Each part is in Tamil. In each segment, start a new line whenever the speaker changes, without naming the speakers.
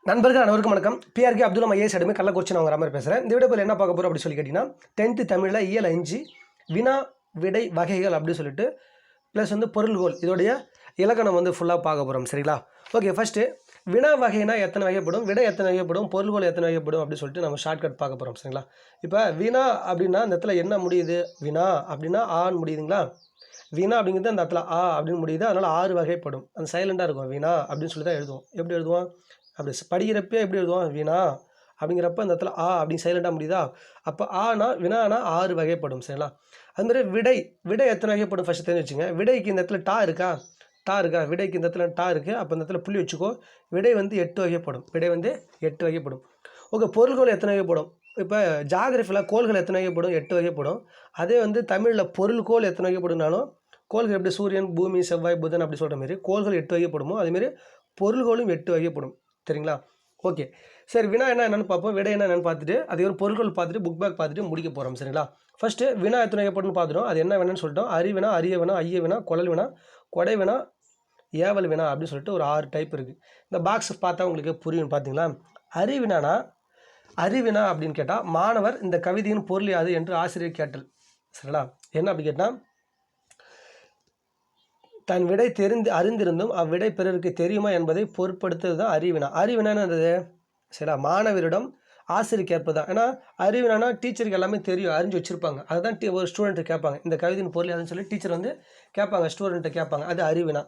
நண்பர்கள் அனைவருக்கும் வணக்கம். BRK Abdul IAS academy Kallakurichi நான் வர மாதிரி பேசுகிறேன். இந்த வீடியோவில் என்ன பார்க்க போகிறோம் அப்படி சொல்லி கேட்டிங்கன்னா 10th தமிழில் இயல் 5 வினா விடை வகைகள் அப்படின்னு சொல்லிட்டு ப்ளஸ் வந்து பொருள்கோள் இதோடைய இலக்கணம் வந்து ஃபுல்லாக பார்க்க போகிறோம். சரிங்களா? ஓகே, ஃபஸ்ட்டு வினா வகைனா எத்தனை வகைப்படும், விடை எத்தனை வகைப்படும், பொருள்கோள் எத்தனை வகைப்படும் அப்படின்னு சொல்லிட்டு நம்ம ஷார்ட்கட் பார்க்க போகிறோம். சரிங்களா? இப்போ வினா அப்படின்னா இந்த இடத்துல என்ன முடியுது, வினா அப்படின்னா ஆன்னு முடியுதுங்களா? வினா அப்படிங்கிறது அந்த இடத்துல ஆ அப்படின்னு முடியுது, அதனால் 6 வகைப்படும். அந்த சைலண்டாக இருக்கும் வினா அப்படின்னு சொல்லி தான் எழுதுவோம். எப்படி எழுதுவோம், அப்படி படிக்கிறப்ப எப்படி எழுதுவோம், வினா அப்படிங்கிறப்ப இந்த இடத்துல ஆ அப்படின்னு சைலண்டாக முடியுதா, அப்போ ஆனா வினானா 6 வகைப்படும். சரிங்களா? அதுமாதிரி விடை விடை எத்தனை வகைப்படும் ஃபஸ்ட்டு தெரிஞ்சு வச்சுங்க. விடைக்கு இந்த இடத்துல டா இருக்கா, விடைக்கு இந்த இடத்துல டா இருக்குது, அப்போ இந்த இடத்துல புள்ளி வச்சுக்கோ. விடை வந்து 8 வகைப்படும். விடை வந்து 8 வகைப்படும். ஓகே, பொருள்கோள் எத்தனை வகைப்படும், இப்போ ஜாகிரஃபியில் கோள்கள் எத்தனை வகைப்படும், 8 வகைப்படும். அதே வந்து தமிழில் பொருள்கோள் எத்தனை வகைப்படும்னாலும், கோள்கள் எப்படி சூரியன் பூமி செவ்வாய் புதன் அப்படி சொல்கிற மாதிரி கோள்கள் 8 வகைப்படுமோ அதேமாரி பொருள்கோளும் 8 வகைப்படும். சரிங்களா? ஓகே, சரி, வினா என்னென்னு பார்ப்போம், விடை என்னென்னு பார்த்துட்டு அது ஒரு பொருட்கள் பார்த்துட்டு புக் பேக் பார்த்துட்டு முடிக்க போகிறோம். சரிங்களா? ஃபஸ்ட்டு வினா எத்தனை வகைப்படும்னு பார்த்துட்டோம். அது என்ன வேணும்னு சொல்லிட்டோம். அறிவினா, அரிய வினா, ஐய வினா, குழல் வினா, கொடை வினா, ஏவல் வினா அப்படின்னு சொல்லிட்டு ஒரு 6 டைப் இருக்குது. இந்த பாக்ஸ் பார்த்தா உங்களுக்கு புரியும். பார்த்தீங்களா? அறிவினா அப்படின்னு கேட்டால் மாணவர் இந்த கவிதையின் பொருள் யாது என்று ஆசிரியர் கேட்டல். சரிங்களா? என்ன அப்படி கேட்டால், தன் விடை அறிந்திருந்தும் அவ்விடை பிறருக்கு தெரியுமா என்பதை பொருட்படுத்துவது தான் அறிவினா. அறிவினான்றது சரிங்களா, மாணவரிடம் ஆசிரியர் கேட்பது தான். ஏன்னா அறிவினானா டீச்சருக்கு எல்லாமே தெரியும், அறிஞ்சு வச்சுருப்பாங்க. அதுதான் ஒரு ஸ்டூடெண்ட்டு கேட்பாங்க, இந்த கவிதையின் பொருள் அதுன்னு சொல்லி டீச்சர் வந்து கேட்பாங்க, ஸ்டூடெண்ட்டை கேட்பாங்க. அது அறிவினா.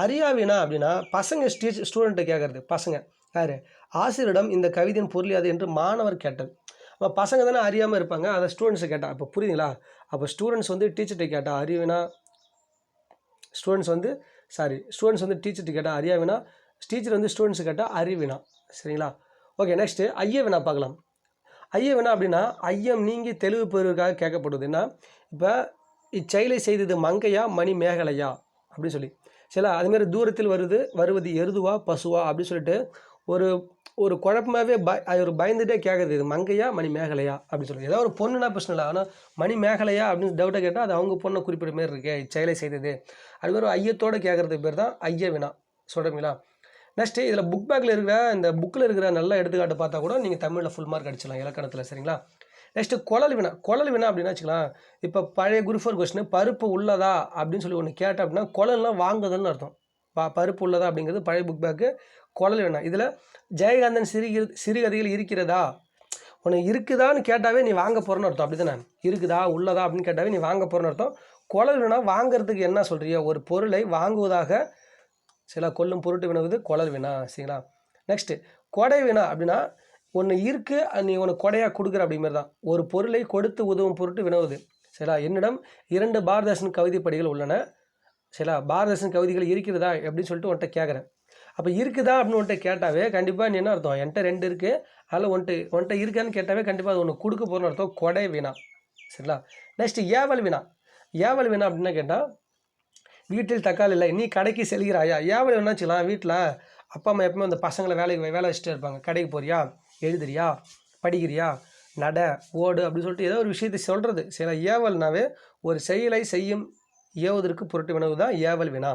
அறியாவினா அப்படின்னா பசங்க ஸ்டூடெண்ட்டை கேட்குறது. பசங்க யார், ஆசிரியரிடம் இந்த கவிதையின் பொருள் யாது என்று மாணவர் கேட்டது. அப்போ பசங்க தானே அறியாமல் இருப்பாங்க, அதை ஸ்டூடெண்ட்ஸை கேட்டால். அப்போ புரியுதுங்களா? அப்போ ஸ்டூடெண்ட்ஸ் வந்து டீச்சர்கிட்ட கேட்டால் அறிவினா, ஸ்டூடெண்ட்ஸ் வந்து டீச்சர்கிட்ட கேட்டால் அறியாவினா, டீச்சர் வந்து ஸ்டூடெண்ட்ஸு கேட்டால் அறிவினா. சரிங்களா? ஓகே, நெக்ஸ்ட்டு ஐய வினா பார்க்கலாம். ஐய வினா அப்படின்னா ஐயம் நீங்கி தெளிவு பெறுவதற்காக கேட்கப்படுதுன்னா, இப்போ இச்செயலை செய்தது மங்கையா மணி மேகலையா அப்படின்னு சொல்லி சரிங்களா. அதுமாரி தூரத்தில் வருவது எருதுவா பசுவா அப்படின்னு சொல்லிட்டு ஒரு ஒரு குழப்பமாகவே ஒரு பயந்துகிட்டே கேட்குறது, இது மங்கையா மணி மேகலையா அப்படின்னு சொல்லி. ஏதாவது ஒரு பொண்ணுனா பிரச்சனை இல்லை, ஆனால் மணி மேகலையா அப்படின்னு டவுட்டை கேட்டால் அது அவங்க பொண்ணை குறிப்பிட்ட மாரி இருக்கு, இச்செயலை செய்தது. அதுமாதிரி ஐயத்தோடு கேட்குறதுக்கு பேர் தான் ஐய வினா. சொல்கிறீங்களா? நெக்ஸ்ட்டு இதில் புக் பேக்கில் இருக்கிற இந்த புக்கில் இருக்கிற நல்ல எடுத்துக்காட்டு பார்த்தா கூட நீங்கள் தமிழில் ஃபுல் மார்க் அடிச்சிடலாம் இலக்கணத்தில். சரிங்களா? நெக்ஸ்ட்டு குழல் வினா அப்படின்னா வச்சுக்கலாம். இப்போ பழைய குரூப் 4 கொஸ்டின் பருப்பு உள்ளதா அப்படின்னு சொல்லி ஒன்று கேட்டேன் அப்படின்னா குழல்லாம் வாங்குதுன்னு அர்த்தம். பருப்பு உள்ளதா அப்படிங்கிறது பழைய புக் பேக்கு. குழல் வினா இதில் ஜெயகாந்தன் சிறுகதைகள் இருக்கிறதா, உனக்கு இருக்குதான்னு கேட்டாவே நீ வாங்க போகிறன்னு அர்த்தம். அப்படி தானே, இருக்குதா உள்ளதா அப்படின்னு கேட்டாவே நீ வாங்க போகிறன்னு அர்த்தம். குழல் வினா வாங்கிறதுக்கு என்ன சொல்கிறியோ, ஒரு பொருளை வாங்குவதாக சில கொல்லும் பொருட்டு வினவுது குழல் வினா. சரிங்களா? நெக்ஸ்ட்டு கொடை வினா அப்படின்னா ஒன்று இருக்குது, நீ உனக்கு கொடையாக கொடுக்குற அப்படிங்கிறது தான். ஒரு பொருளை கொடுத்து உதவும் பொருட்டு வினவுது. சரிங்களா? என்னிடம் 2 பாரதிதாசன் கவிதை படிகள் உள்ளன. சரிங்களா? பாரதிதாசன் கவிதைகள் இருக்கிறதா அப்படின்னு சொல்லிட்டு உன்கிட்ட கேட்குறேன். அப்போ இருக்குதா அப்படின்னு உன்கிட்ட கேட்டாவே கண்டிப்பாக நீ என்ன அர்த்தம், என்கிட்ட 2 இருக்குது, அதில் ஒன்ட்ட இருக்கான்னு கேட்டாவே கண்டிப்பாக அது ஒன்று கொடுக்க போகிறன்னு அர்த்தம். கொடை வினா. சரிங்களா? நெக்ஸ்ட்டு ஏவல் வினா அப்படின்னா கேட்டால், வீட்டில் தக்காளி இல்லை, நீ கடைக்கு செல்கிறாயா. ஏவல் என்ன வச்சுக்கலாம், வீட்டில் அப்பா அம்மா எப்பவுமே அந்த பசங்களை வேலை வச்சுட்டே இருப்பாங்க. கடைக்கு போறியா, எழுதுறியா, படிக்கிறியா, நட ஓடு அப்படின்னு சொல்லிட்டு ஏதோ ஒரு விஷயத்தை சொல்கிறது. சில ஏவல்னாவே ஒரு செயலை செய்யும் ஏவுவதற்கு பொருட்டு வினவு தான் ஏவல் வினா.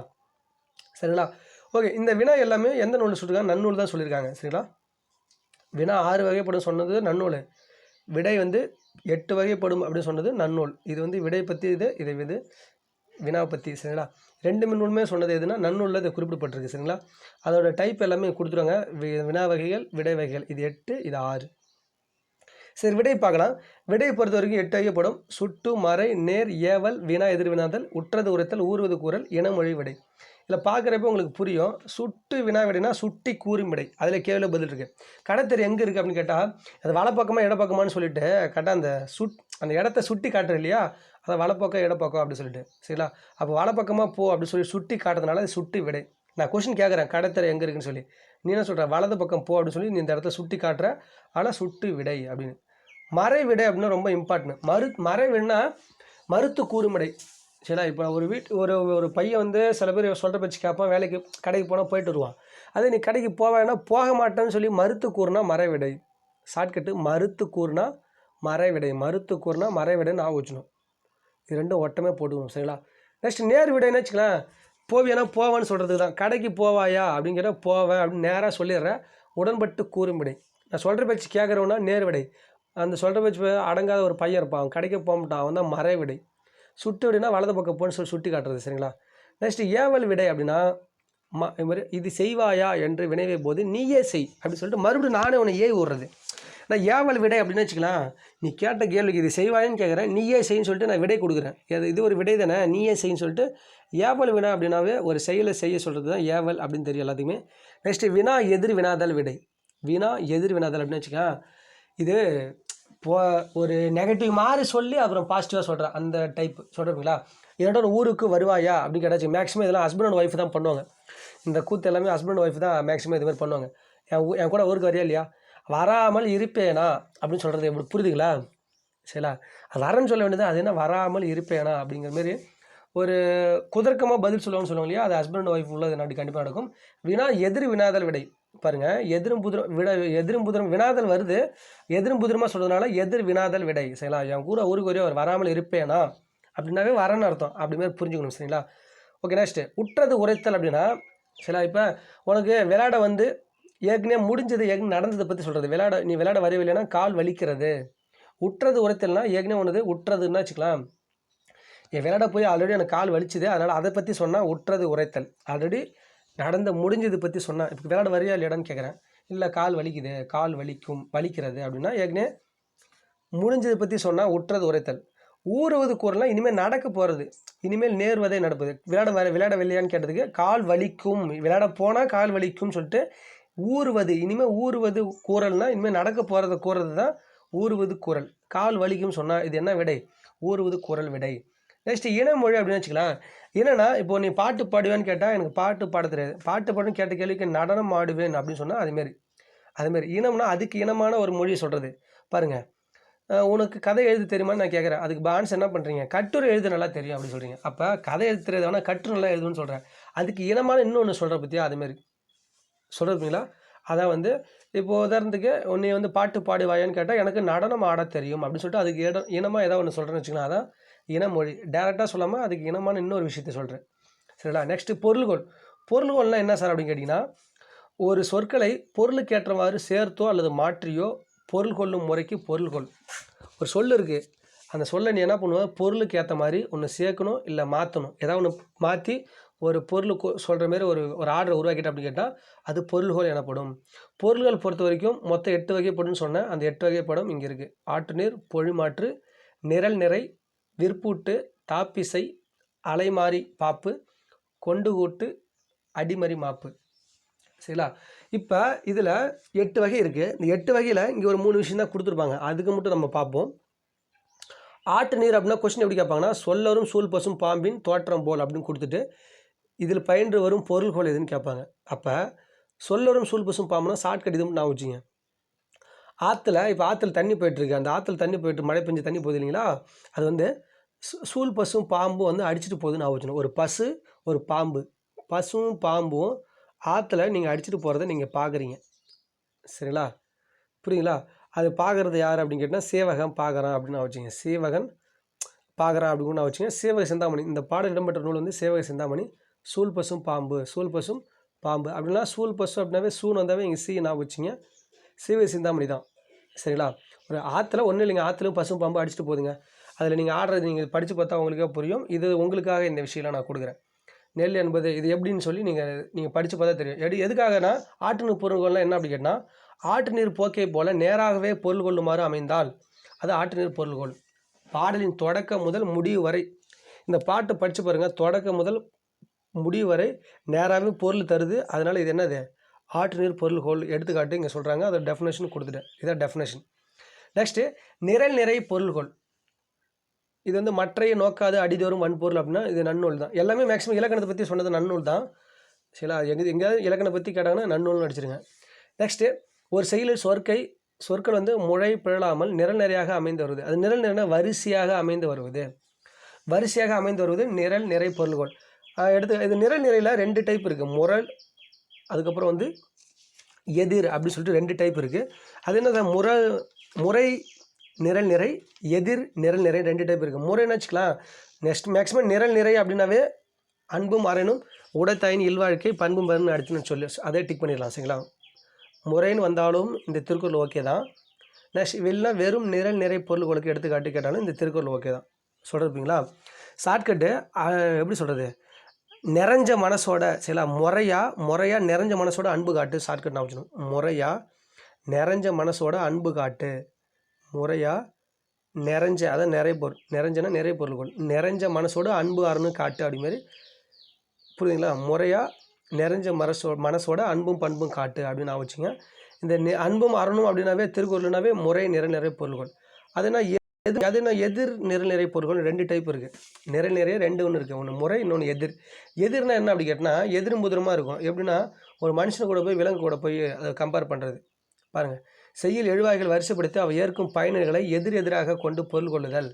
சரிங்களா? ஓகே, இந்த வினா எல்லாமே எந்த நூலில் சொல்லியிருக்காங்க, நன்னூல் தான் சொல்லியிருக்காங்க. சரிங்களா? வினா 6 வகைப்படும் சொன்னது நன்னூல், விடை வந்து 8 வகைப்படும் அப்படின்னு சொன்னது நன்னூல். இது வந்து விடை பற்றி, இதை வினாவை பற்றி. சரிங்களா? 2 நூலுமே சொன்னது எதுனா நன்னூலில் இது குறிப்பிடப்பட்டிருக்கு. சரிங்களா? அதோட டைப் எல்லாமே கொடுத்துருவாங்க. வினா வகைகள், விடை வகைகள். இது 8, இது 6. சரி, விடை பார்க்கலாம். விடையை பொறுத்த வரைக்கும் 8 வகைப்படும். சுட்டு, மறை, நேர், ஏவல், வினா, எதிர்வினாதல், உற்றது உரைத்தல், ஊறுவது கூறல், இனமொழி விடை. இதில் பார்க்குறப்ப உங்களுக்கு புரியும். சுட்டு வினா விடைனா சுட்டி கூறும் விடை, அதில் கேள்வி பதில் இருக்குது. கடத்தெரு எங்கே இருக்குது அப்படின்னு கேட்டால் அது வலப்பக்கமாக இடப்பக்கமானு சொல்லிட்டு கரெக்டாக அந்த இடத்த சுட்டி காட்டுற இல்லையா, அதை வலப்பக்கம் இடப்பக்கம் அப்படின்னு சொல்லிட்டு. சரிங்களா? அப்போ வலப்பக்கமாக போ அப்படின்னு சொல்லி சுட்டி காட்டுறதுனால அது சுட்டி விடை. நான் கொஸ்டின் கேட்குறேன் கடத்தெரு எங்கே இருக்குன்னு சொல்லி, நீ என்ன சொல்கிற, வலது பக்கம் போ அப்படின்னு சொல்லி நீ இந்த இடத்த சுட்டி காட்டுற, ஆனால் சுட்டு விடை அப்படின்னு. மறை விடை அப்படின்னா ரொம்ப இம்பார்ட்டன்ட். மறை விடைனா மறுத்து கூறும் விடை. சரிங்களா? இப்போ ஒரு பையன் வந்து சில பேர் சொல்கிற பேச்சு கேட்பான், வேலைக்கு கடைக்கு போனால் போயிட்டு வருவான். அதே நீ கடைக்கு போவேன்னா போக மாட்டேன்னு சொல்லி மறுத்து கூறுனா மறை விடை. ஷார்ட்கட்டு மறுத்து கூறுனா மறை விடைன்னு ஆக வச்சுணும். இது ரெண்டும் ஒட்டமே போட்டுக்கணும். சரிங்களா? நெக்ஸ்ட் நேர் விடைன்னு வச்சுக்கலாம். போவியானா போவான்னு சொல்கிறதுக்கு தான். கடைக்கு போவாயா அப்படின்னு கேட்டால் போவேன் அப்படின்னு நேராக சொல்லிடுறேன். உடன்பட்டு கூறும் விடை. நான் சொல்கிற பேச்சு கேட்குறவனா நேர் விடை. அந்த சொல்கிற பேச்சு அடங்காத ஒரு பையன் இருப்பான், அவன் கடைக்கு போக மாட்டான், அவன் தான் மறை விடை. சுட்டு விடைனா வலது பக்கம் போன்னு சொல்லி சுட்டி காட்டுறது. சரிங்களா? நெக்ஸ்ட்டு ஏவல் விடை அப்படின்னா இது மாதிரி இது செய்வாயா என்று வினைவே போது நீயே செய் அப்படின்னு சொல்லிட்டு மறுபடியும் நானே உன்னை ஏவி விடுறது. நான் ஏவல் விடை அப்படின்னு வச்சுக்கலாம். நீ கேட்ட கேள்விக்கு இது செய்வாயின்னு கேட்குறேன், நீயே செய்ன்னு சொல்லிட்டு நான் விடை கொடுக்குறேன். இது ஒரு விடை தானே, நீயே செய்ன்னு சொல்லிட்டு. ஏவல் வினா அப்படின்னாவே ஒரு செயலை செய்ய சொல்கிறது தான் ஏவல் அப்படின்னு தெரியும் எல்லாத்துக்குமே. நெக்ஸ்ட்டு வினா எதிர் வினாதல் விடை. வினா எதிர் வினாதல் அப்படின்னு வச்சுக்கேன். இது ஒரு நெகட்டிவ் மாதிரி சொல்லி அப்புறம் பாசிட்டிவாக சொல்கிறேன், அந்த டைப் சொல்கிறீங்களா? என்னோட ஊருக்கு வருவாயா அப்படின்னு கேட்டாச்சு. மேக்ஸிமம் இதெல்லாம் ஹஸ்பண்ட் அண்ட் ஒய்ஃப் தான் பண்ணுவாங்க. இந்த கூத்து எல்லாமே ஹஸ்பண்ட் அண்ட் ஒய்ஃப் தான் மேக்ஸிமம் இது மாதிரி பண்ணுவாங்க. என் கூட ஊருக்கு வரையா இல்லையா, வராமல் இருப்பேனா அப்படின்னு சொல்கிறது எப்படி புரியுதுங்களா? சரிங்களா? அது வரேன்னு சொல்ல வேண்டியது, அது என்ன வராமல் இருப்பேனா அப்படிங்கிற மாதிரி ஒரு குதர்க்கமாக பதில் சொல்லுவான்னு சொல்லுவாங்க இல்லையா, அது ஹஸ்பண்ட் அண்ட் ஒய்ஃப் உள்ளது அப்படி கண்டிப்பாக நடக்கும். வினா எதிர் வினாதல் விடை. பாருங்கள், எதிரும் புதிரும் வினாதல் வருது, எதிரும் புதிரமாக சொல்கிறதுனால எதிர் வினாதல் விடை. சரிங்களா? என் கூட ஊருக்கு வரையும் அவர் வராமல் இருப்பேனா அப்படின்னாவே வரேன்னு அர்த்தம். அப்படி மாதிரி புரிஞ்சுக்கணும். சரிங்களா? ஓகே. நெக்ஸ்ட்டு உற்றது உரைத்தல் அப்படின்னா, சரிங்களா, இப்போ உனக்கு விளையாட வந்து ஏற்கனவே முடிஞ்சது ஏற்கனவே நடந்ததை பற்றி சொல்கிறது. நீ விளையாட வரவில்லைன்னா கால் வலிக்கிறது. உற்றது உரைத்தல்னா ஏற்கனவே ஒன்றுது உற்றதுன்னா வச்சுக்கலாம். என் விளையாட போய் ஆல்ரெடி எனக்கு கால் வலிச்சுது, அதனால் அதை பற்றி சொன்னால் உற்றது உரைத்தல். ஆல்ரெடி நடந்த முடிஞ்சது பற்றி சொன்னால், இப்போ விளையாட வரையா இல்லையான்னு கேட்குறேன். இல்லை கால் வலிக்குது, கால் வலிக்கிறது அப்படின்னா ஏற்கனவே முடிஞ்சதை பற்றி சொன்னால் உற்றது உரைத்தல். ஊறுவது கூறலாம் இனிமேல் நடக்க போகிறது, இனிமேல் நேர்வதை நடப்பது. விளையாட வெளியான்னு கேட்டதுக்கு கால் வலிக்கும், விளையாட போனால் கால் வலிக்கும்னு சொல்லிட்டு ஊறுவது, இனிமேல் ஊறுவது கூறல்னா இனிமேல் நடக்க போகிறத கூறது தான் ஊறுவது கூறல். கால் வலிக்கும்னு சொன்னால் இது என்ன விடை? ஊறுவது கூறல் விடை. நெக்ஸ்ட்டு இனமொழி அப்படின்னு வச்சுக்கலாம். என்னென்னா, இப்போ நீ பாட்டு பாடுவேன்னு கேட்டால் எனக்கு பாட்டு பாட தெரியாது, பாட்டு பாடுன்னு கேட்ட கேள்விக்கு நடனம் ஆடுவேன் அப்படின்னு சொன்னால் அதுமாரி இனம்னா அதுக்கு இனமான ஒரு மொழியை சொல்கிறது. பாருங்கள், உனக்கு கதை எழுத தெரியுமான்னு நான் கேட்குறேன், அதுக்கு ஆன்சர் என்ன பண்ணுறீங்க? கட்டுரை எழுத நல்லா தெரியும் அப்படின்னு சொல்கிறீங்க. அப்போ கதை எழுத தெரியாது, ஆனால் கட்டுரை நல்லா எழுதுன்னு சொல்கிறேன். அதுக்கு இனமான இன்னொன்று சொல்கிற பற்றியா அதுமாரி சொல்கிறீங்களா? அதான் வந்து இப்போது உதாரணத்துக்கு உன்னை வந்து பாட்டு பாடுவாயான்னு கேட்டால் எனக்கு நடனம் ஆட தெரியும் அப்படின்னு சொல்லிட்டு அதுக்கு இனமாக ஏதாவது ஒன்று சொல்கிறேன்னு வச்சுக்கலாம். அதான் இனமொழி. டேரெக்டாக சொல்லாமல் அதுக்கு இனமான இன்னொரு விஷயத்தை சொல்கிறேன். சரிங்களா? நெக்ஸ்ட்டு பொருள்கோள்னால் என்ன சார் அப்படின்னு கேட்டிங்கன்னா, ஒரு சொற்களை பொருளுக்கு ஏற்றவாறு சேர்த்தோ அல்லது மாற்றியோ பொருள் கொள்ளும் முறைக்கு பொருள்கோள். ஒரு சொல் இருக்குது, அந்த சொல்லை நீ என்ன பண்ணுவ, பொருளுக்கு ஏற்ற மாதிரி ஒன்று சேர்க்கணும் இல்லை மாற்றணும். ஏதாவது ஒன்று மாற்றி ஒரு பொருள் சொல்கிற மாரி ஒரு ஆர்டரை உருவாக்கிட்ட அப்படின்னு கேட்டால் அது பொருள்கோள் எனப்படும். பொருள்கள் பொறுத்த வரைக்கும் மொத்தம் 8 வகைப்படும்னு சொன்னேன். அந்த 8 வகைப்படும் இங்கே இருக்குது. ஆட்டுநீர், பொழிமாற்று, நிரல் நிறை, விற்பூட்டு, தாப்பிசை, அலைமாறி பாப்பு, கொண்டுகூட்டு, அடிமறி மாப்பு. சரிங்களா? இப்போ இதில் 8 வகை இருக்குது. இந்த 8 வகையில் இங்கே ஒரு 3 விஷயம் தான் கொடுத்துருப்பாங்க, அதுக்கு மட்டும் நம்ம பார்ப்போம். ஆட்டு நீர் அப்படின்னா கொஸ்டின் எப்படி கேட்பாங்கன்னா, சொல்லரும் சூழ் பசும் பாம்பின் தோற்றம் போல் அப்படின்னு கொடுத்துட்டு இதில் பயின்று வரும் பொருள்கோள் எதுன்னு கேட்பாங்க. அப்போ சொல்லரும் சூழ் பசும் பாம்புனா ஷார்ட்கட் இது நான் வச்சுங்க. இப்போ ஆற்றுல தண்ணி போயிட்டுருக்கு, அந்த ஆற்றுல தண்ணி போயிட்டு மழை பெஞ்சு தண்ணி போகுது இல்லைங்களா, அது வந்து சூழ் பசும் பாம்பும் வந்து அடிச்சுட்டு போகுதுன்னு நான் வச்சுக்கணும். ஒரு பசு ஒரு பாம்பு, பசுவும் பாம்பும் ஆற்றுல நீங்கள் அடிச்சுட்டு போகிறத நீங்கள் பார்க்குறீங்க. சரிங்களா? புரியுங்களா? அது பார்க்குறது யார் அப்படின்னு கேட்டால் சேவகன் பார்க்குறான் அப்படின்னு நான் வச்சுங்க. சேவகன் பார்க்குறான் அப்படின்னு நான் வச்சுங்க. சேவக சிந்தாமணி, இந்த பாடல் இடம்பெற்ற நூல் வந்து சேவக சிந்தாமணி. சூழ் பசும் பாம்பு அப்படின்னா சூழ் பசு அப்படின்னாவே சூன் வந்தாவே இங்கே சி நான் வச்சுங்க. சேவக சிந்தாமணி தான். சரிங்களா? ஒரு ஆற்றுல ஒன்றும் இல்லைங்க, ஆற்றுலையும் பசும் பாம்பு அடிச்சுட்டு போகுதுங்க. அதில் நீங்கள் ஆடுறது நீங்கள் படித்து பார்த்தா உங்களுக்கே புரியும். இது உங்களுக்காக இந்த விஷயம்லாம் நான் கொடுக்குறேன். நெல் என்பது இது எப்படின்னு சொல்லி நீங்கள் படித்து பார்த்தா தெரியும். எதுக்காகனா ஆட்டு பொருள்கள்லாம் என்ன அப்படி கேட்டால், ஆட்டு நீர் போக்கை போல நேராகவே பொருள் கொள்ளுமாறு அமைந்தால் அது ஆட்டு நீர் பொருள்கோள். பாடலின் தொடக்கம் முதல் முடிவு வரை இந்த பாட்டு படித்து பாருங்கள், தொடக்கம் முதல் முடிவு வரை நேராகவே பொருள் தருது. அதனால் இது என்னது? ஆட்டு நீர் பொருள்கோள். எடுத்துக்காட்டு இங்கே சொல்கிறாங்க, அதை டெஃபினேஷன் கொடுத்துட்டேன். இதான் டெஃபினேஷன். நெக்ஸ்ட்டு நிரல் நிறை பொருள்கோள். இது வந்து மற்றைய நோக்காது அடிதோறும் வன்பொருள் அப்படின்னா இது நன்னூல் தான். எல்லாமே மேக்ஸிமம் இலக்கணத்தை பற்றி சொன்னது நன்னூல் தான். சரிங்களா? எங்கேயாவது இலக்கணத்தை பற்றி கேட்டாங்கன்னா நன்னூல்னு அடிச்சிருங்க. நெக்ஸ்ட்டு ஒரு செயலில் சொற்கள் வந்து முளை பிழலாமல் நிரல் நிறையாக அமைந்து வருவது. அது நிரல் நிறைனா வரிசையாக அமைந்து வருவது நிரல் நிறை பொருள்கோள். இது நிரல் நிறையில் 2 டைப் இருக்குது. முரல், அதுக்கப்புறம் வந்து எதிர் அப்படின்னு சொல்லிட்டு 2 டைப் இருக்குது. அது என்ன? முறை நிரல் நிறை, எதிர் நிரல் நிறை 2 டைப் இருக்குது. முறைன்னு வச்சுக்கலாம். நெக்ஸ்ட் மேக்ஸிமம் நிரல் நிறை அப்படின்னாவே அன்பும் அறனும் உடைத்தாயின் இல்வாழ்க்கை பண்பும் பெருமை அடுத்துன்னு சொல்லி அதே டிக் பண்ணிடலாம். சரிங்களா? முறைன்னு வந்தாலும் இந்த திருக்குறள் ஓகே தான். நெக்ஸ்ட் இல்லைனா வெறும் நிரல் நிறை பொருள்களுக்கு எடுத்துக்காட்டு கேட்டாலும் இந்த திருக்குறள் ஓகே தான். சொல்கிறீங்களா? ஷார்ட்கட்டு எப்படி சொல்கிறது, நிறைஞ்ச மனசோட சில முறையாக நிறைஞ்ச மனசோட அன்பு காட்டு. ஷார்ட்கட் நான் வச்சுக்கணும். முறையாக நிறைஞ்ச மனசோட அன்பு காட்டு. முறையாக நிறைஞ்ச அதான் நிறைய பொருள், நிறைஞ்சனா நிறைய பொருள்கள், நிறைஞ்ச மனசோட அன்பு அறன்னு காட்டு அப்படிமாரி புரியுதுங்களா? முறையாக நிறைஞ்ச மனசோட அன்பும் பண்பும் காட்டு அப்படின்னு நான் வச்சுங்க. இந்த அன்பும் அறணும் அப்படின்னாவே திருக்குறள்னாவே முறை நிறைய பொருள்கள். அதுனா எதிர் நிறை பொருள்கள் 2 டைப் இருக்குது. நிறைய 2 ஒன்று இருக்குது. ஒன்று முறை, இன்னொன்று எதிர். எதிர்னா என்ன அப்படி கேட்டால் எதிரும் புதிரமாக இருக்கும். எப்படின்னா ஒரு மனுஷன் கூட போய் விலங்கு கூட போய் அதை கம்பேர் பண்ணுறது. பாருங்கள், செய்யுள் எழுவாய்கள் வரிசைப்படுத்தி அவை ஏற்கும் பயனர்களை எதிராக கொண்டு பொருள் கொள்ளுதல்.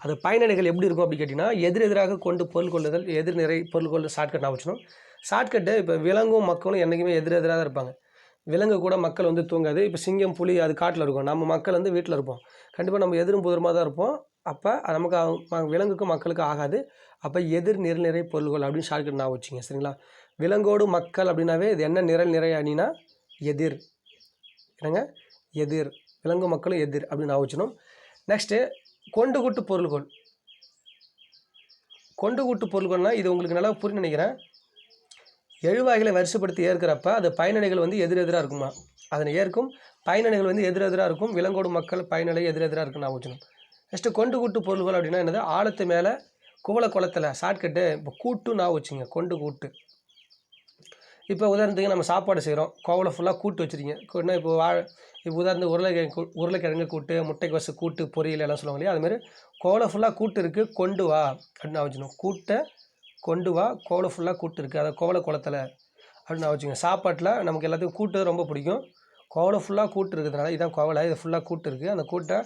அது பயனடைகள் எப்படி இருக்கும் அப்படி கேட்டிங்கன்னா எதிராக கொண்டு பொருள் கொள்ளுதல், எதிர் நிறை பொருள் கொள்ளுதல். ஷார்ட்கட் நான் வச்சுக்கணும். ஷார்ட்கட்டு இப்போ விலங்கும் மக்களும் என்றைக்குமே எதிராக தான் இருப்பாங்க. விலங்கு கூட மக்கள் வந்து தூங்காது. இப்போ சிங்கம் புலி அது காட்டில் இருக்கும், நம்ம மக்கள் வந்து வீட்டில் இருப்போம். கண்டிப்பாக நம்ம எதிரும் புதிரமாக தான் இருப்போம். அப்போ நமக்கு விலங்குக்கும் மக்களுக்கும் ஆகாது. அப்போ எதிர் நிறை பொருள்கள் அப்படின்னு ஷார்ட்கட் நான் வச்சுங்க. சரிங்களா? விலங்கோடு மக்கள் அப்படின்னாவே இது என்ன நிறை அணினா எதிர். என்னங்க? எதிர். விலங்கு மக்களும் எதிர் அப்படின்னு நான் வச்சுக்கணும். நெக்ஸ்ட்டு கொண்டு கூட்டு பொருள்கள். கொண்டு கூட்டு பொருள்கள்னால் இது உங்களுக்கு நல்லா புரிஞ்சு நினைக்கிறேன். எழுவாய்களை வரிசைப்படுத்தி ஏற்கிறப்ப அது பயனடைகள் வந்து எதிராக இருக்குமா? அதனை ஏற்கும் பயனடைகள் வந்து எதிராக இருக்கும். விலங்கோடு மக்கள் பயனடை எதிராக இருக்குன்னு நான் வச்சுக்கணும். நெக்ஸ்ட்டு கொண்டு கூட்டு பொருள்கள் அப்படின்னா என்னது, ஆழத்து மேலே குவளை குளத்தில். ஷார்ட்கட்டு இப்போ கூட்டு நான் வச்சுங்க. கொண்டு கூட்டு. இப்போ உதாரணத்துக்கு நம்ம சாப்பாடு செய்கிறோம், கோவலை ஃபுல்லாக கூட்டு வச்சுருக்கீங்க. இப்போ உதாரணத்துக்கு உருளைக்கிழங்கு கூட்டு, முட்டைக்கோசு கூட்டு, பொரியல் எல்லாம் சொல்லுவாங்க இல்லையா? அதுமாரி கோவலை ஃபுல்லாக கூட்டு இருக்குது, கொண்டு வா அப்படின்னு நான் வச்சுக்கணும். கூட்டை கொண்டு வா, கோவலை ஃபுல்லாக கூட்டு இருக்குது, அதை கோவலை குளத்தில் அப்படின்னு நான் வச்சுக்கோங்க. சாப்பாட்டில் நமக்கு எல்லாத்துக்கும் கூட்டு ரொம்ப பிடிக்கும். கோவலை ஃபுல்லாக கூட்டு இருக்கிறதுனால இதான் கோவலை, இது ஃபுல்லாக கூட்டு இருக்குது, அந்த கூட்டை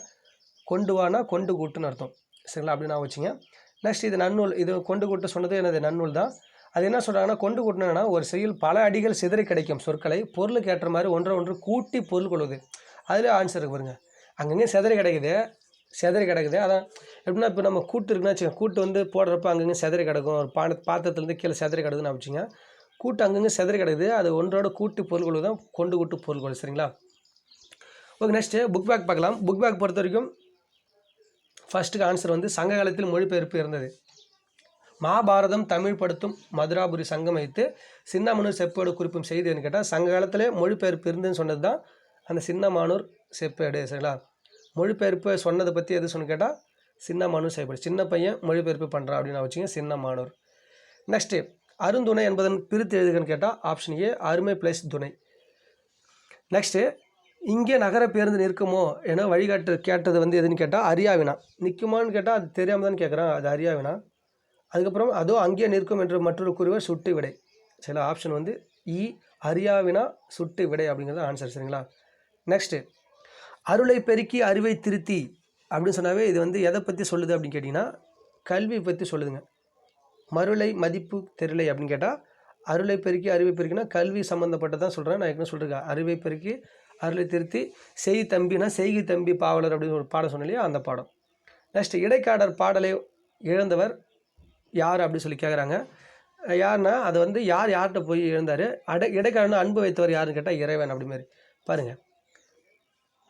கொண்டு வானா கொண்டு கூட்டுன்னு அர்த்தம். சரிங்களா? அப்படின்னு நான் வச்சுங்க. நெக்ஸ்ட் இது நன்னூல். இது கொண்டு கூட்டு சொன்னது என்னது, நன்னூல் தான். அது என்ன சொல்கிறாங்கன்னா, கொண்டு கூட்டினா ஒரு செயல் பல அடிகள் சிதறி கிடைக்கும் சொற்களை பொருளுக்கு ஏற்ற மாதிரி ஒன்று கூட்டி பொருள் கொள்வது. அதில் ஆன்சர் இருக்கு பாருங்க. அங்கங்கே சிதறி கிடக்குது. அதான் எப்படின்னா இப்போ நம்ம கூட்டு இருக்குன்னா வச்சுக்கோங்க, கூட்டு வந்து போடுறப்ப அங்கங்கே சிதறி கிடக்கும். ஒரு பாத்திரத்துலேருந்து கீழே சிதறி கிடக்குதுன்னு வச்சுங்க. கூட்டு அங்கங்கே சிதறி கிடக்குது, அது ஒன்றோட கூட்டி பொருள் கொள்வது தான் கொண்டு கூட்டு பொருள் கொள்வது. சரிங்களா? ஓகே, நெக்ஸ்ட்டு புக் பேக் பார்க்கலாம். புக் பேக் பொறுத்த வரைக்கும் ஃபஸ்ட்டுக்கு ஆன்சர் வந்து சங்க காலத்தில் மொழிபெயர்ப்பு இருந்தது. மகாபாரதம் தமிழ் படுத்தும் மதுராபுரி சங்கம் வைத்து சின்னமனூர் செப்பேடு குறிப்பும் செய்துன்னு கேட்டால் சங்க காலத்திலே மொழிபெயர்ப்பு இருந்துன்னு சொன்னது தான் அந்த சின்னமானூர் செப்பேடு. சரிங்களா? மொழிபெயர்ப்பு சொன்னதை பற்றி எது சொன்னு கேட்டால் சின்னமானூர் செப்பேடு. சின்ன பையன் மொழிபெயர்ப்பு பண்ணுறான் அப்படின்னு வச்சுங்க, சின்னமானூர். நெக்ஸ்ட்டு அருந்துணை என்பதன் பிரித்து எழுதுகன்னு கேட்டால் ஆப்ஷன் ஏ அருமை ப்ளஸ் துணை. நெக்ஸ்ட்டு இங்கே நகர பேருந்து நிற்குமோ என வழிகாட்டு கேட்டது வந்து எதுன்னு கேட்டால் அரியாவினா. நிற்குமான்னு கேட்டால் அது தெரியாமல் தான் கேட்குறான், அது அரியாவினா. அதுக்கப்புறம் அதோ அங்கே நிற்கும் என்று மற்றொரு குறிவர் சுட்டு விடை. சில ஆப்ஷன் வந்து இ அரியாவினா சுட்டு விடை அப்படிங்கிறது ஆன்சர். சரிங்களா? நெக்ஸ்ட்டு அருளை பெருக்கி அறிவை திருத்தி அப்படின்னு சொன்னாவே இது வந்து எதை பற்றி சொல்லுது அப்படின்னு கேட்டிங்கன்னா கல்வி பற்றி சொல்லுதுங்க. மருளை மதிப்பு தெருளை அப்படின்னு கேட்டால் அருளை பெருக்கி அறிவை பெருக்கினா கல்வி சம்மந்தப்பட்டதான் சொல்கிறேன். நான் ஏற்கனவே சொல்லியிருக்கேன், அறிவை பெருக்கி அருளை திருத்தி செய் தம்பினா செய்கி தம்பி பாவலர் அப்படின்னு ஒரு பாடம் சொன்னேன் இல்லையா, அந்த பாடம். நெக்ஸ்ட் இடைக்காடர் பாடலை இழந்தவர் யார் அப்படி சொல்லி கேட்குறாங்க. யாருன்னா அது வந்து யார்கிட்ட போய் இழந்தார். இடைக்காரனை அன்பு வைத்தவர் யாருன்னு கேட்டால் இறைவன். அப்படி மாதிரி பாருங்கள்,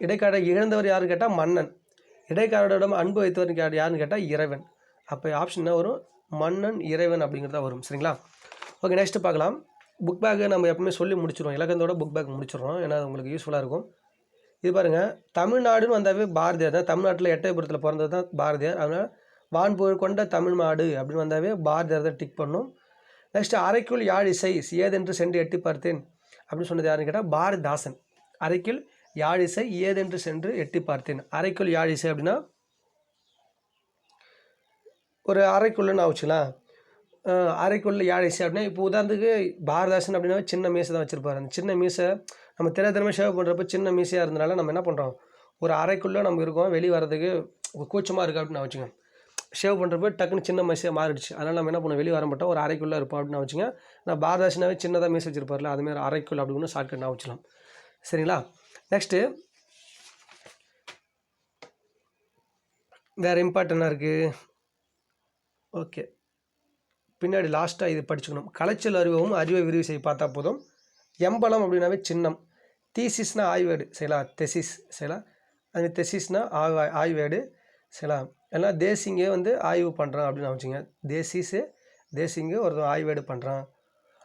இடைக்காடை இழந்தவர் யாருன்னு கேட்டால் மன்னன், இடைக்காரரிடம் அன்பு வைத்தவர் யாருன்னு கேட்டால் இறைவன். அப்போ ஆப்ஷன் என்ன வரும், மன்னன் இறைவன் அப்படிங்கிறதா வரும். சரிங்களா? ஓகே, நெக்ஸ்ட்டு பார்க்கலாம். புக் பேக்கு நம்ம எப்பவுமே சொல்லி முடிச்சிடுவோம், இலக்கணத்தோட புக் பேக் முடிச்சிடுறோம், ஏன்னா அது உங்களுக்கு யூஸ்ஃபுல்லாக இருக்கும். இது பாருங்கள், தமிழ்நாடுன்னு வந்தாவே பாரதியார் தான். தமிழ்நாட்டில் எட்டயபுரத்தில் பிறந்தது தான் பாரதியார். அதனால் வான்புகழ் கொண்ட தமிழ் மாடு அப்படின்னு வந்தாவே பாரதியார் தான் டிக் பண்ணும். நெக்ஸ்ட்டு அரைக்குள் யாழ் இசை ஏதென்று சென்று எட்டி பார்த்தேன் அப்படின்னு சொன்னது யாருன்னு கேட்டால் பாரதிதாசன். அரைக்குள் யாழ் இசை ஏதென்று சென்று எட்டி பார்த்தேன். அரைக்குள் யாழ் இசை அப்படின்னா ஒரு அரைக்குள்ளே நான் வச்சுக்கலாம். அரைக்குள்ள யாழ் இசை அப்படின்னா இப்போ உதாரணத்துக்கு பாரதிதாசன் அப்படின்னா சின்ன மீசை தான் வச்சுருப்பார். அந்த சின்ன மீசை நம்ம திறமை ஷேவ் பண்ணுறப்ப சின்ன மீசையாக இருந்தனால நம்ம என்ன பண்ணுறோம், ஒரு அரைக்குள்ளே நம்ம இருக்கோம், வெளியே வர்றதுக்கு கூச்சமாக இருக்குது அப்படின்னு நான் வச்சுக்கோங்க. ஷேவ் பண்ணுறப்ப டக்குன்னு சின்ன மீசையாக மாறிடுச்சு, அதனால் நம்ம என்ன பண்ணுவோம், வெளியே வர மாட்டோம், ஒரு அரைக்குள்ளே இருப்போம் அப்படின்னு வச்சுங்க. நான் பாரதிதாசனாவே சின்னதாக மீசை வச்சுருப்பார்ல, அதுமாதிரி அரைக்குள் அப்படின்னு ஷார்ட்கட் நான் வச்சுக்கலாம். சரிங்களா? நெக்ஸ்ட்டு வேறு இம்பார்ட்டண்டாக இருக்குது. ஓகே, பின்னாடி லாஸ்ட்டாக இது படிச்சுக்கணும். கலைச்சொல் அறிவும் அறிவை விரிவு செய்ய பார்த்தா போதும். எம்பலம் அப்படின்னாவே சின்னம். தீசிஸ்னால் ஆய்வேடு சரிங்களா, தெசிஸ் சரிங்களா, அது தெசிஸ்னா ஆய்வேடு சரிங்களா. எல்லாம் தேசிங்கே வந்து ஆய்வு பண்ணுறான் அப்படின்னு வச்சுங்க. தேசிங்கு ஒருத்தர் ஆய்வேடு பண்ணுறான்.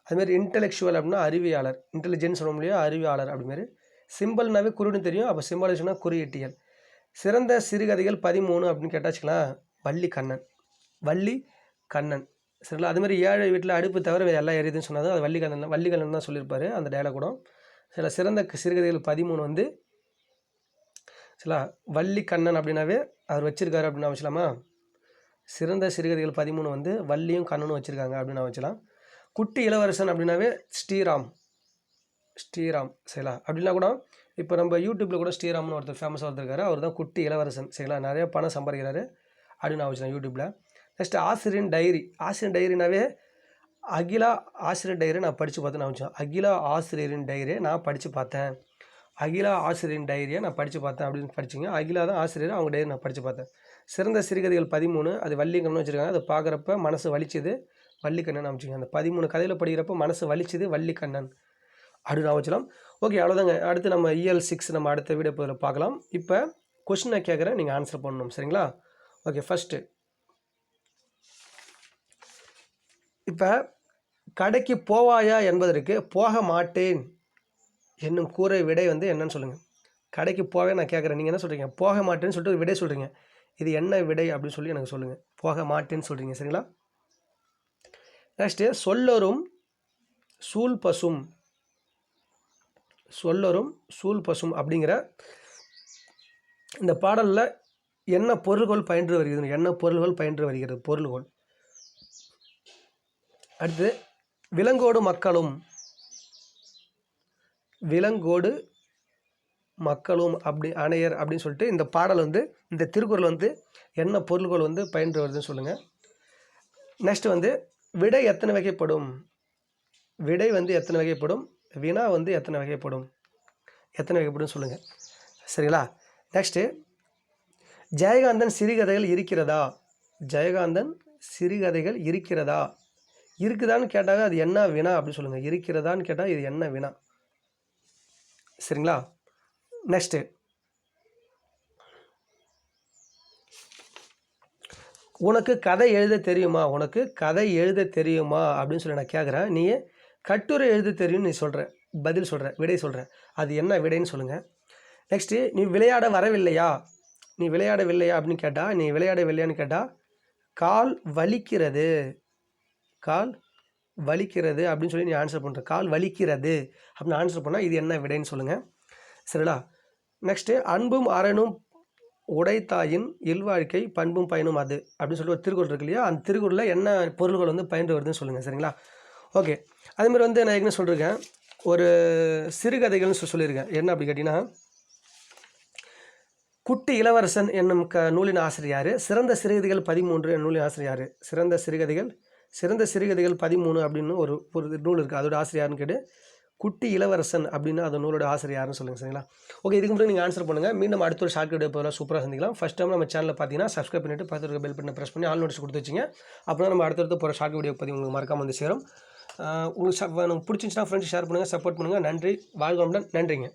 அதுமாரி இன்டெலெக்சுவல் அப்படின்னா அறிவியாளர், இன்டெலிஜென்ஸ் சொல்ல முடியாது, அறிவியாளர் அப்படிமாரி. சிம்பிள்னாவே குறின்னு தெரியும், அப்போ சிம்பாலிசம்னா குறியீட்டியல். சிறந்த சிறுகதைகள் 13 அப்படின்னு கேட்டாச்சுக்கலாம். வள்ளி கண்ணன் சரிங்களா. அதுமாதிரி ஏழை வீட்டில் அடுப்பு தவிர வேறு எல்லாம் எரியுதுன்னு சொன்னது அது வள்ளிக்கண்ணன் தான் சொல்லியிருப்பார் அந்த டயலாக் கூட. சில சிறந்த சிறுகதைகள் 13 வந்து சரிங்களா. வள்ளிக்கண்ணன் அப்படின்னாவே அவர் வச்சுருக்காரு அப்படின்னு வச்சலாமா. சிறந்த சிறுகதைகள் 13 வந்து வள்ளியும் கண்ணனும் வச்சுருக்காங்க அப்படின்னு வச்சலாம். குட்டி இளவரசன் அப்படின்னாவே ஸ்ரீராம் சரிங்களா. அப்படின்னா கூட இப்போ நம்ம யூடியூப்பில் கூட ஸ்ரீராம்னு ஒருத்தர் ஃபேமஸாக ஒருத்தருக்காரு, அவர் தான் குட்டி இளவரசன் சரிங்களா. நிறைய பணம் சம்பாதிக்கிறாரு அப்படின்னு வச்சுக்கலாம் யூடியூப்பில். நெக்ஸ்ட் ஆசிரியன் டைரினாவே அகிலா ஆசிரியர் டைரி நான் படித்து பார்த்தேன் நான் வச்சேன். அகிலா ஆசிரியரின் டைரியை நான் படித்து பார்த்தேன். அகிலா ஆசிரியரின் டைரியை நான் படித்து பார்த்தேன் அப்படின்னு படிச்சிங்க. அகிலா தான் ஆசிரியர், அவங்க டைரி நான் படித்து பார்த்தேன். சிறந்த சிறுகதைகள் 13 அது வள்ளிக்கண்ணன் வச்சுருக்காங்க. அது பார்க்குறப்ப மனசு வலிச்சுது வள்ளிக்கண்ணன் அமைச்சிங்க. அந்த 13 கதையில் படிக்கிறப்ப மனசு வலிச்சுது வள்ளிக்கண்ணன் அப்படின்னு வச்சலாம். ஓகே, அவ்வளோதாங்க. அடுத்து நம்ம EL 6 நம்ம அடுத்த வீடியோ போதில் பார்க்கலாம். இப்போ கொஸ்டினை கேட்குறேன், நீங்கள் ஆன்சர் பண்ணணும் சரிங்களா. ஓகே, ஃபஸ்ட்டு இப்போ கடைக்கு போவாயா என்பதற்கு போக மாட்டேன் என்னும் கூற விடை வந்து என்னன்னு சொல்லுங்கள். கடைக்கு போவே நான் கேட்குறேன், நீங்கள் என்ன சொல்கிறீங்க? போக மாட்டேன்னு சொல்லிட்டு ஒரு விடை சொல்கிறீங்க. இது என்ன விடை அப்படின்னு சொல்லி எனக்கு சொல்லுங்கள். போக மாட்டேன்னு சொல்கிறீங்க சரிங்களா. நெக்ஸ்ட்டு சொல்லரும் சூல் பசும் அப்படிங்கிற இந்த பாடலில் என்ன பொருள்கள் பயின்று வருகிறது? பொருள்கள். அடுத்து விலங்கோடு மக்களும் அப்படி அணையர் அப்படின்னு சொல்லிட்டு இந்த பாடல் வந்து இந்த திருக்குறள் வந்து என்ன பொருள்கள் வந்து பயின்று வருதுன்னு சொல்லுங்கள். நெக்ஸ்ட் வந்து விடை எத்தனை வகைப்படும்? விடை வந்து எத்தனை வகைப்படும்? வினா வந்து எத்தனை வகைப்படும் சொல்லுங்கள் சரிங்களா. நெக்ஸ்ட்டு ஜெயகாந்தன் சிறுகதைகள் இருக்கிறதா? இருக்குதான்னு கேட்டாங்க, அது என்ன வினா அப்படின்னு சொல்லுங்கள். இருக்கிறதான்னு கேட்டால் இது என்ன வினா சரிங்களா. நெக்ஸ்ட்டு உனக்கு கதை எழுத தெரியுமா அப்படின்னு சொல்லி நான் கேட்குறேன். நீ கட்டுரை எழுத தெரியும்னு நீ சொல்கிற, பதில் சொல்கிற, விடை சொல்கிற, அது என்ன விடைன்னு சொல்லுங்கள். நெக்ஸ்ட்டு நீ விளையாட வரவில்லையா அப்படின்னு கேட்டால், நீ விளையாடவில்லையான்னு கேட்டால் கால் வலிக்கிறது அப்படின்னு சொல்லி நீ ஆன்சர் பண்ணுற. கால் வலிக்கிறது அப்படின்னு ஆன்சர் பண்ணால் இது என்ன விடைன்னு சொல்லுங்கள் சரிங்களா. நெக்ஸ்ட்டு அன்பும் அரணும் உடைத்தாயின் இல்வாழ்க்கை பண்பும் பயனும் அது அப்படின்னு சொல்லிட்டு ஒரு திருக்குறள் இருக்கு இல்லையா, அந்த திருக்குறளில் என்ன பொருள்கள் வந்து பயின்று வருதுன்னு சொல்லுங்கள் சரிங்களா. ஓகே, அதேமாதிரி வந்து நான் ஏற்கனவே சொல்லியிருக்கேன், ஒரு சிறுகதைகள்னு சொல்லியிருக்கேன். என்ன அப்படி கேட்டிங்கன்னா, குட்டி இளவரசன் என்னும் நூலின் ஆசிரியர், சிறந்த சிறுகதைகள் 13 என்னும் நூலின் ஆசிரியர். சிறந்த சிறுகதைகள் 13 அப்படின்னு ஒரு நூல் இருக்குது, அதோட ஆசிரியர்னு கேட்டு குட்டி இளவரசன் அப்படின்னு அந்த நூலோட ஆசிரியர்னு சொல்லுங்கள் சரிங்களா. ஓகே, இதுக்கு முன்னாடி நீங்கள் ஆன்சர் பண்ணுங்கள். மீண்டும் அடுத்த ஒரு ஷார்ட் வீடியோ போல சூப்பராக சந்திக்கலாம். ஃபஸ்ட் டைம் நம்ம சேனலில் பார்த்தீங்கன்னா சப்ஸ்கிரைப் பண்ணிவிட்டு பக்கத்தில் இருக்க பெல் பட்டனை ப்ரெஸ் பண்ணி ஆல் நோட்டிஸ் கொடுத்து வச்சிங்க. அப்புறம் நம்ம அடுத்தடுத்து போகிற ஷார்ட் வீடியோ பற்றி உங்களுக்கு மறக்காமல் வந்து சேரும். உங்களுக்கு பிடிச்சிருந்துச்சுன்னா ஃப்ரெண்ட்ஸ் ஷேர் பண்ணுங்கள், சப்போர்ட் பண்ணுங்கள். நன்றி, வாழ்க வளமுடன். நன்றிங்க.